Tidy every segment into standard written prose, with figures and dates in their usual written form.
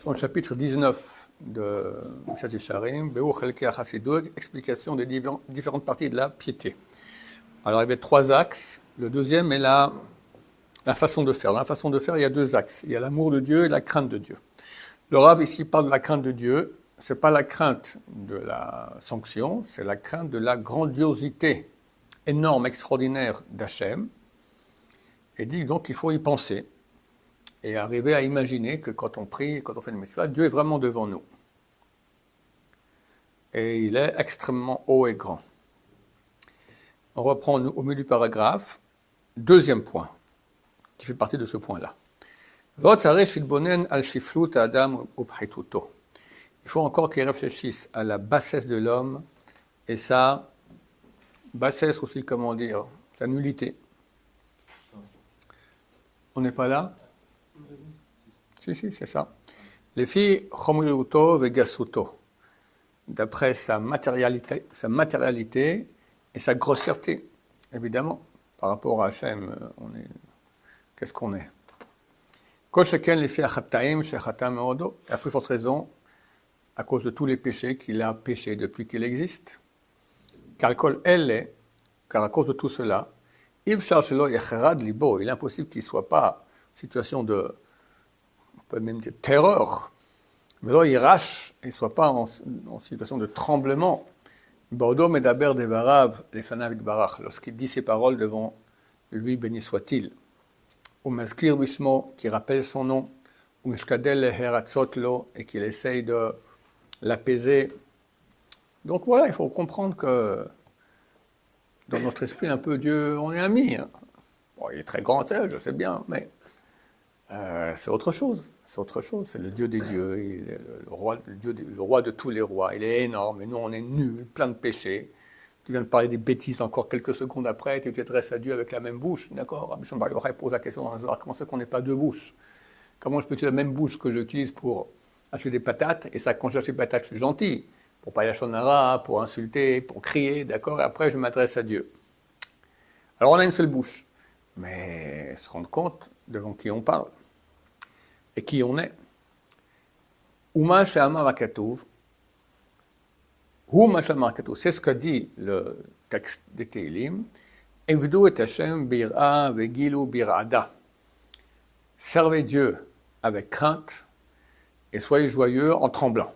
Dans le chapitre 19 de Meshat Yesharim, Be'u Chelkei HaChassidut, explication des différentes parties de la piété. Alors il y avait 3 axes. Le deuxième est la façon de faire. Dans la façon de faire, il y a 2 axes. Il y a l'amour de Dieu et la crainte de Dieu. Le Rav ici parle de la crainte de Dieu. Ce n'est pas la crainte de la sanction, c'est la crainte de la grandiosité énorme, extraordinaire d'Hachem. Et dit donc qu'il faut y penser et arriver à imaginer que quand on prie, quand on fait une mitzvah, Dieu est vraiment devant nous. Et il est extrêmement haut et grand. On reprend au milieu du paragraphe, deuxième point, qui fait partie de ce point-là. Il faut encore qu'il réfléchisse à la bassesse de l'homme et sa bassesse aussi, comment dire, sa nullité. On n'est pas là? Si, c'est ça. Les filles, chomriuto vegasuto, d'après sa matérialité et sa grossièreté, évidemment. Par rapport à Hachem, qu'est-ce qu'on est? Kol sheken les filles achataim shechata meodo, et à plus forte raison, à cause de tous les péchés qu'il a péchés depuis qu'il existe. Car à cause de tout cela, il est impossible qu'il ne soit pas en situation de, on peut même dire, terreur, mais là il rache, il ne soit pas en situation de tremblement. Lorsqu'il dit ses paroles devant lui, béni soit-il. Ou Mazkir Bishmo, qui rappelle son nom, ou Mishkadel Heratzotlo, et qu'il essaye de l'apaiser. Donc voilà, il faut comprendre que dans notre esprit, un peu, Dieu, on est amis. Bon, il est très grand, je sais bien, mais c'est autre chose. C'est autre chose. C'est le Dieu des dieux, il est le roi de tous les rois. Il est énorme, et nous, on est nuls, plein de péchés. Tu viens de parler des bêtises encore quelques secondes après, et tu t'adresses à Dieu avec la même bouche. D'accord? Rabbi Shimon Bar Yochai pose la question dans le Zohar, comment c'est qu'on n'est pas 2 bouches? Comment je peux utiliser la même bouche que j'utilise pour acheter des patates, et ça, quand j'achète des patates, je suis gentil, pour parler à Shonara, pour insulter, pour crier, d'accord? Et après, je m'adresse à Dieu. Alors, on a une seule bouche, mais se rendre compte devant qui on parle, et qui on est. Uma she'amar hakatuv, c'est ce que dit le texte des Tehillim. Evdu et Hashem bir'a vegilu bir'ada. Servez Dieu avec crainte et soyez joyeux en tremblant.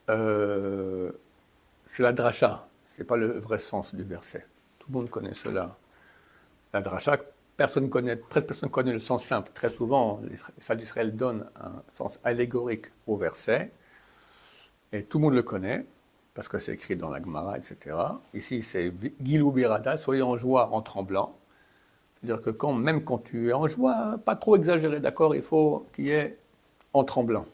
C'est la dracha, c'est pas le vrai sens du verset. Tout le monde connaît cela. La dracha, presque personne connaît le sens simple. Très souvent, les sages d'Israël donnent un sens allégorique au verset. Et tout le monde le connaît, parce que c'est écrit dans la Gemara, etc. Ici, c'est Gilou Birada, soyez en joie en tremblant. C'est-à-dire que même quand tu es en joie, pas trop exagéré, d'accord, il faut qu'il y ait en tremblant.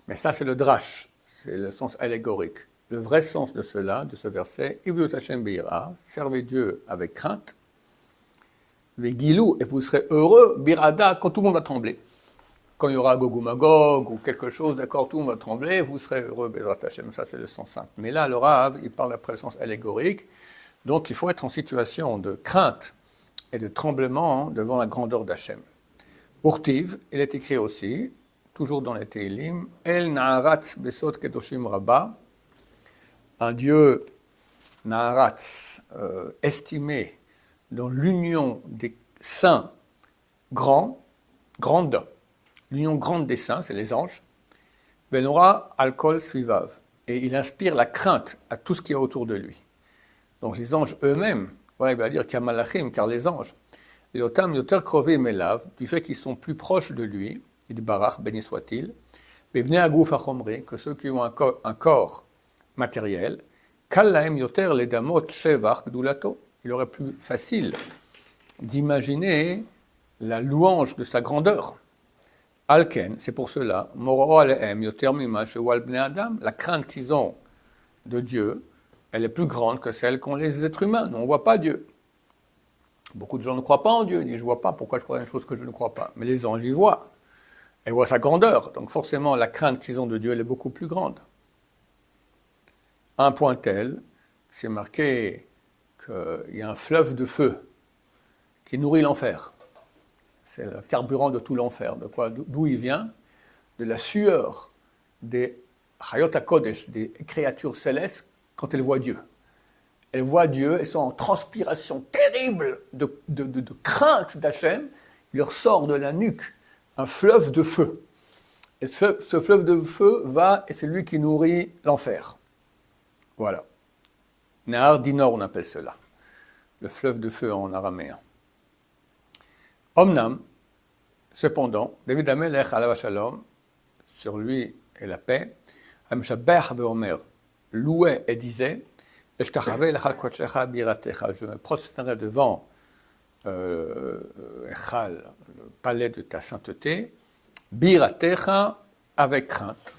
Mais ça, c'est le drash, c'est le sens allégorique. Le vrai sens de cela, de ce verset, Ivut Hashem Bira, servez Dieu avec crainte, Gilou, et vous serez heureux, Birada, quand tout le monde va trembler. Quand il y aura Gog ou Magog ou quelque chose, d'accord, tout le monde va trembler, vous serez heureux, Bezrat Hashem, ça c'est le sens simple. Mais là, le Rav, il parle après le sens allégorique, donc il faut être en situation de crainte et de tremblement devant la grandeur d'Hachem. Urtiv, il est écrit aussi, toujours dans les Tehillim, El Na'aratz Besot Kedoshim Rabba, un Dieu Na'aratz, estimé dans l'union des saints grande, l'union grande des saints, c'est les anges, Venora Alkol Svivav, et il inspire la crainte à tout ce qui est autour de lui. Donc les anges eux-mêmes, voilà, il va dire Kamalachim, car les anges, Yotam Yoter Krovim Elav, du fait qu'ils sont plus proches de lui, et de Barach, béni soit-il, Bebne Agouf Achomri, que ceux qui ont un corps matériel, Kallahem Yoter Ledamot Shevach Gdulato, il aurait plus facile d'imaginer la louange de sa grandeur. Alken, c'est pour cela, Moro Alehem Yoter Mima Shewal Bnei Adam, la crainte qu'ils ont de Dieu, elle est plus grande que celle qu'ont les êtres humains. Nous, on ne voit pas Dieu. Beaucoup de gens ne croient pas en Dieu, ils disent, je ne vois pas, pourquoi je crois à une chose que je ne crois pas. Mais les anges, ils voient. Ils voient sa grandeur. Donc forcément, la crainte qu'ils ont de Dieu, elle est beaucoup plus grande. À un point tel, c'est marqué qu'il y a un fleuve de feu qui nourrit l'enfer. C'est le carburant de tout l'enfer. De quoi, d'où il vient? De la sueur des Chayot HaKodesh, des créatures célestes, quand elles voient Dieu. Elles voient Dieu, elles sont en transpiration terrible de crainte d'Hachem. Il leur sort de la nuque un fleuve de feu. Et ce fleuve de feu va, et c'est lui qui nourrit l'enfer. Voilà. Nahar Dinor, on appelle cela. Le fleuve de feu en araméen. Omnam, cependant, David Amelech alav shalom, sur lui et la paix, Hamshabech ve'omer, louait et disait, je me prosternerai devant Echal, le palais de ta sainteté, Biratecha, avec crainte.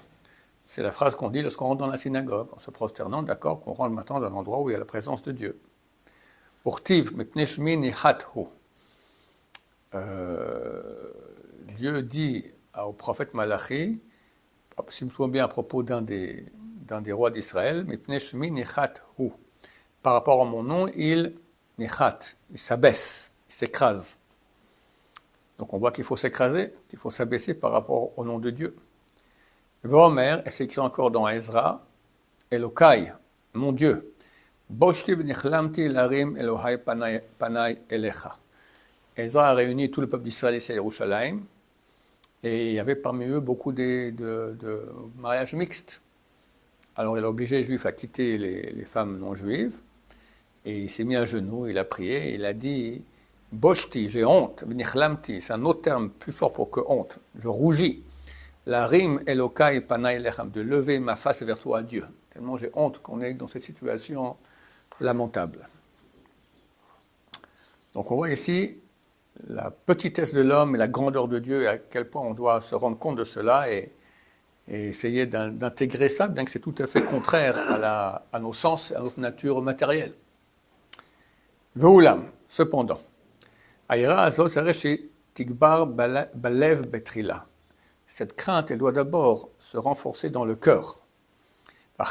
C'est la phrase qu'on dit lorsqu'on rentre dans la synagogue, en se prosternant, d'accord, qu'on rentre maintenant dans un endroit où il y a la présence de Dieu. Urtiv, mepneshmi nihathu. Dieu dit au prophète Malachi, si je me souviens bien à propos d'un des rois d'Israël, mepneshmi nihathu. Par rapport à mon nom, il s'abaisse, il s'écrase. Donc on voit qu'il faut s'écraser, qu'il faut s'abaisser par rapport au nom de Dieu. Vomer, et c'est écrit encore dans Ezra, Elokai, mon Dieu, Boshtiv nichlamti larim Elohai panai elecha. Ezra a réuni tout le peuple d'Israël ici à Yerushalayim, et il y avait parmi eux beaucoup de mariages mixtes. Alors il a obligé les Juifs à quitter les femmes non juives, et il s'est mis à genoux, il a prié, il a dit Boshti, j'ai honte, v'nichlamti, c'est un autre terme plus fort pour que honte, je rougis. La rime Elokai panai lechem, de lever ma face vers toi, Dieu. Tellement j'ai honte qu'on est dans cette situation lamentable. Donc on voit ici la petitesse de l'homme et la grandeur de Dieu, et à quel point on doit se rendre compte de cela et essayer d'intégrer ça, bien que c'est tout à fait contraire à nos sens et à notre nature matérielle. Ve'ulam, cependant, Aïra azot sareshi tigbar balev betrila. Cette crainte, elle doit d'abord se renforcer dans le cœur. Et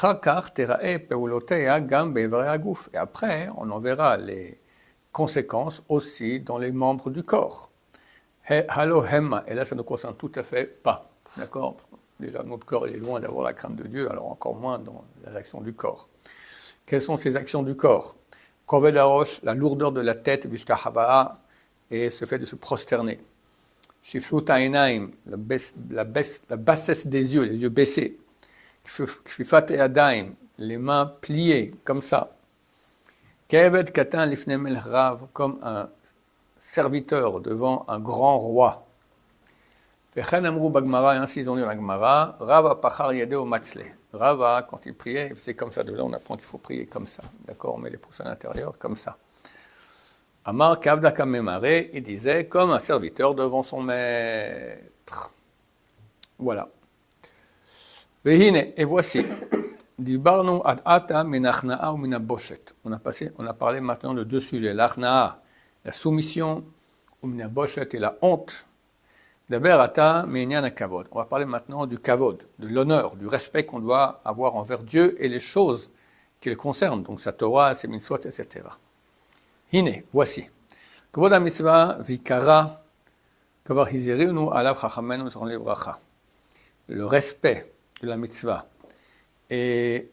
après, on en verra les conséquences aussi dans les membres du corps. Et là, ça ne concerne tout à fait pas. D'accord? Déjà, notre corps est loin d'avoir la crainte de Dieu, alors encore moins dans les actions du corps. Quelles sont ces actions du corps? Koved harosh, la lourdeur de la tête, vishtahaba'a, et ce fait de se prosterner. Shiflut ha'inaim, la bassesse des yeux, les yeux baissés. Kfifat yadayim, les mains pliées, comme ça. Keved katan lifnei melech rav, comme un serviteur devant un grand roi. Vechen amru bagmara, et ainsi ils ont dit dans la Gemara, Rav apachar yadeh au matzle. Rava, quand il priait, il faisait comme ça. De là, on apprend qu'il faut prier comme ça. D'accord? On met les pouces à l'intérieur, comme ça. Amar kavda kamemare, il disait comme un serviteur devant son maître. Voilà. Vehine, et voici. Dibarnu ad ata minachna'a ou minaboshet. On a parlé maintenant de deux sujets. L'achna'a, la soumission, ou minaboshet, et la honte. D'abord, ata minyan kavod. On va parler maintenant du kavod, de l'honneur, du respect qu'on doit avoir envers Dieu et les choses qui le concernent, donc sa Torah, ses mitzvot, etc. Hine, voici. Kavod ha-mitzvah vikara kavar hizirinu alav chachamenu zron livracha. Le respect de la mitzvah et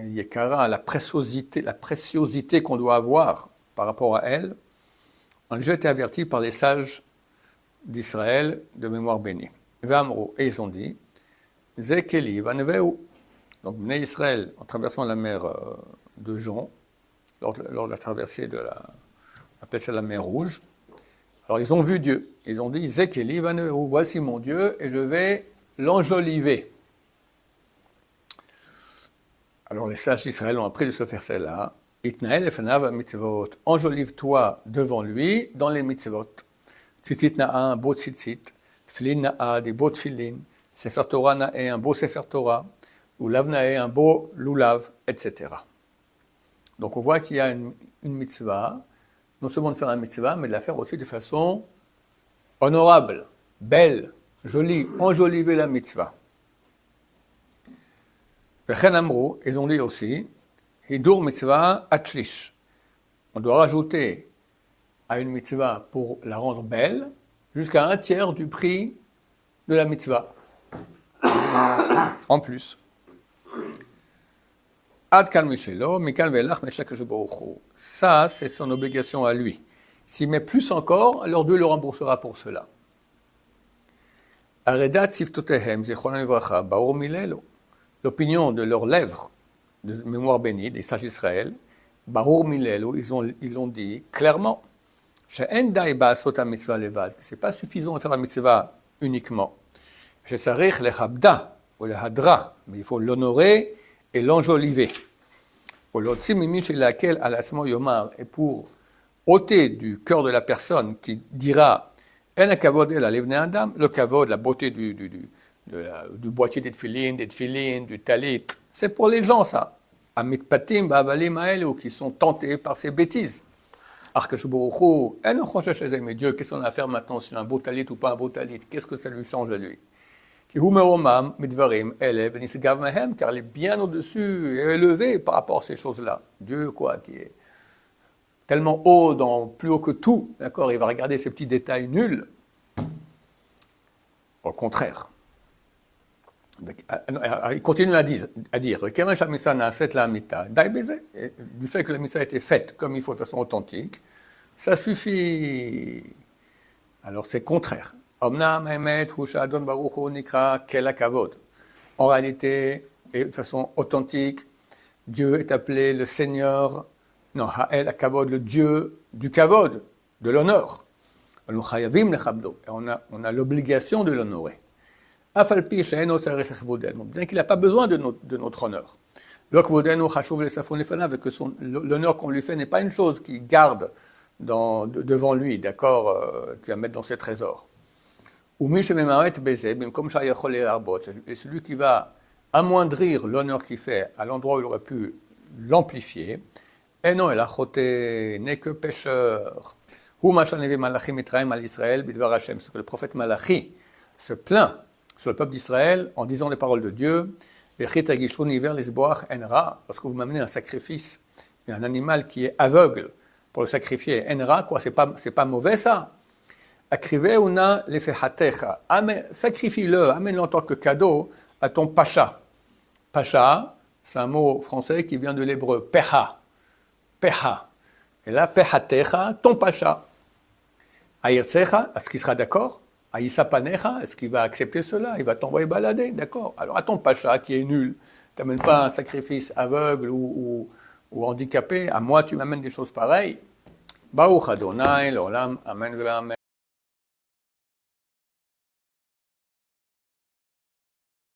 yekara, la préciosité qu'on doit avoir par rapport à elle, on a déjà été averti par les sages d'Israël de mémoire bénie. Vamro, et ils ont dit, Zekeli vaneveu. Donc, Bnei Israël, en traversant la mer de Jon, lors de la traversée on appelle ça la mer Rouge, alors ils ont vu Dieu. Ils ont dit, Zekeli vaneveu, voici mon Dieu, et je vais l'enjoliver. Alors les sages d'Israël ont appris de ce verset-là, Itnael efanav mitzvot, enjolive-toi devant lui dans les mitzvot. Tzitzit na'a, un beau tzitzit, tfilin na'a, des beaux tfilin, sefer Torah na'e, un beau sefer Torah, lulav na'e, un beau lulav, etc. Donc on voit qu'il y a une mitzvah, non seulement de faire un mitzvah, mais de la faire aussi de façon honorable, belle, jolie, enjoliver la mitzvah. Vechen amru, ils ont dit aussi, hidur mitzvah atshlish. On doit rajouter à une mitzvah pour la rendre belle, jusqu'à un tiers du prix de la mitzvah. En plus. Ad kan mishelo, mikal velach meshak baruch. Ça, c'est son obligation à lui. S'il met plus encore, alors Dieu le remboursera pour cela. Aredat siftotehem zichronam livracha baor milelo. L'opinion de leurs lèvres, de mémoire bénie, des sages d'Israël, baor milelo, ils l'ont dit clairement. She'en dai ba'asot ha-mitzvah levad, que c'est pas suffisant de faire la mitzvah uniquement. She'tzarich lechabda ou lehadra, mais il faut l'honorer et l'enjoliver. Et pour ôter du cœur de la personne qui dira le kavod, la beauté du boîtier des tefilin, du talit, c'est pour les gens ça. Amitpatim ba'avalim ha'elu, qui sont tentés par ces bêtises. Mais Dieu, qu'est-ce qu'on a à faire maintenant sur un beau talit ou pas un beau talit? Qu'est-ce que ça lui change à lui? Car il est bien au-dessus et élevé par rapport à ces choses-là. Dieu, qui est tellement haut, plus haut que tout, d'accord, il va regarder ces petits détails nuls. Au contraire. Il continue à dire, du fait que la mitzvah a été faite comme il faut de façon authentique, ça suffit. Alors c'est contraire. En réalité, et de façon authentique, Dieu est appelé le Seigneur, non, Ha'el Kavod, le Dieu du Kavod, de l'honneur. Et on a l'obligation de l'honorer. Bien qu'il n'a pas besoin de notre honneur. Que l'honneur qu'on lui fait n'est pas une chose qu'il garde devant lui, d'accord, qu'il va mettre dans ses trésors. Et celui qui va amoindrir l'honneur qu'il fait à l'endroit où il aurait pu l'amplifier, et non, n'est que pécheur. Ce que le prophète Malachi se plaint sur le peuple d'Israël en disant les paroles de Dieu, lorsque vous m'amenez un sacrifice, un animal qui est aveugle pour le sacrifier, c'est pas mauvais ça. Sacrifie-le, amène-le en tant que cadeau à ton pacha. Pacha, c'est un mot français qui vient de l'hébreu, pecha. Pecha. Et là, pechatecha, ton pacha. Aïrsecha, est-ce qu'il sera d'accord? Aïsapanecha, est-ce qu'il va accepter cela? Il va t'envoyer balader, d'accord? Alors à ton pacha qui est nul, tu n'amènes pas un sacrifice aveugle ou handicapé, à moi tu m'amènes des choses pareilles. Baruch Adonai, l'olam, amen, amen.